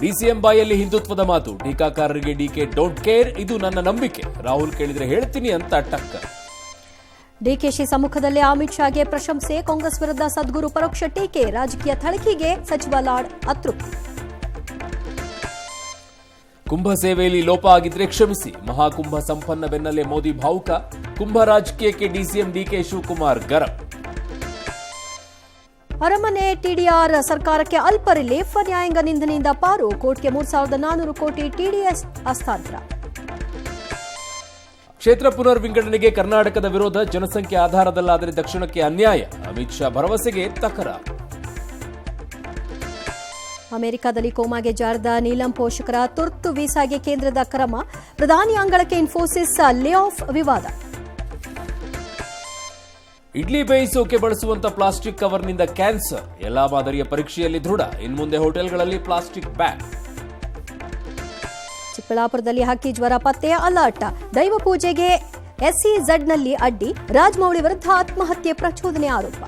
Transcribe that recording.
DCM ಬಾಯಲ್ಲಿ ಹಿಂದುತ್ವದ ಮಾತು, ಟೀಕಾಕಾರರಿಗೆ ಡಿಕೆ ಡೋಂಟ್ ಕೇರ್, ಇದು ನನ್ನ ನಂಬಿಕೆ, ರಾಹುಲ್ ಕೇಳಿದ್ರೆ ಹೇಳ್ತೀನಿ ಅಂತ ಟಕ್ಕರ್. ಡಿಕೆಶಿ ಸಮ್ಮುಖದಲ್ಲೇ ಅಮಿತ್ ಶಾಗೆ ಪ್ರಶಂಸೆ, ಕಾಂಗ್ರೆಸ್ ವಿರುದ್ಧ ಸದ್ಗುರು ಪರೋಕ್ಷ ಟೀಕೆ, ರಾಜಕೀಯ ಥಳಕಿಗೆ ಸಚಿವ ಲಾಡ್ ಅತೃಪ್ತಿ. ಕುಂಭ ಸೇವೆಯಲ್ಲಿ ಲೋಪ ಆಗಿದ್ರೆ ಕ್ಷಮಿಸಿ, ಮಹಾಕುಂಭ ಸಂಪನ್ನ ಬೆನ್ನಲ್ಲೇ ಮೋದಿ ಭಾವುಕ, ಕುಂಭ ರಾಜಕೀಯಕ್ಕೆ ಡಿಸಿಎಂ ಡಿಕೆ ಶಿವಕುಮಾರ್ ಗರಂ. ಅರಮನೆ ಟಿಡಿಆರ್ ಸರ್ಕಾರಕ್ಕೆ ಅಲ್ಪ ರಿಲೀಫ್, ನ್ಯಾಯಾಂಗ ನಿಂದನೆಯಿಂದ ಪಾರು, ಕೋರ್ಟ್ಗೆ 3,400 ಕೋಟಿ ಟಿಡಿಎಸ್ ಹಸ್ತಾಂತರ. ಕ್ಷೇತ್ರ ಪುನರ್ ವಿಂಗಡಣೆಗೆ ಕರ್ನಾಟಕದ ವಿರೋಧ, ಜನಸಂಖ್ಯೆ ಆಧಾರದಲ್ಲಾದರೆ ದಕ್ಷಿಣಕ್ಕೆ ಅನ್ಯಾಯ, ಅಮಿತ್ ಶಾ ಭರವಸೆಗೆ ತಕರಾರು. ಅಮೆರಿಕದಲ್ಲಿ ಕೋಮಾಗೆ ಜಾರಿದ ನೀಲಂ ಪೋಷಕರ ತುರ್ತು ವೀಸಾಗೆ ಕೇಂದ್ರದ ಕ್ರಮ, ಪ್ರಧಾನಿ ಅಂಗಳಕ್ಕೆ ಇನ್ಫೋಸಿಸ್ ಲೇ ಆಫ್ ವಿವಾದ. ಇಡ್ಲಿ ಬೇಯಿಸೋಕೆ ಬಳಸುವಂತ ಪ್ಲಾಸ್ಟಿಕ್ ಕವರ್ನಿಂದ ಕ್ಯಾನ್ಸರ್, ಎಲ್ಲಾ ಮಾದರಿಯ ಪರೀಕ್ಷೆಯಲ್ಲಿ ದೃಢ, ಇನ್ಮುಂದೆ ಹೋಟೆಲ್ಗಳಲ್ಲಿ ಪ್ಲಾಸ್ಟಿಕ್ ಬ್ಯಾಗ್. ಚಿಕ್ಕಬಳ್ಳಾಪುರದಲ್ಲಿ ಹಕ್ಕಿ ಜ್ವರ ಪತ್ತೆ, ಅಲರ್ಟ್, ದೈವ ಪೂಜೆಗೆ ಎಸ್ಇಝಡ್ನಲ್ಲಿ ಅಡ್ಡಿ, ರಾಜಮೌಳಿ ವಿರುದ್ಧ ಆತ್ಮಹತ್ಯೆ ಪ್ರಚೋದನೆ ಆರೋಪ.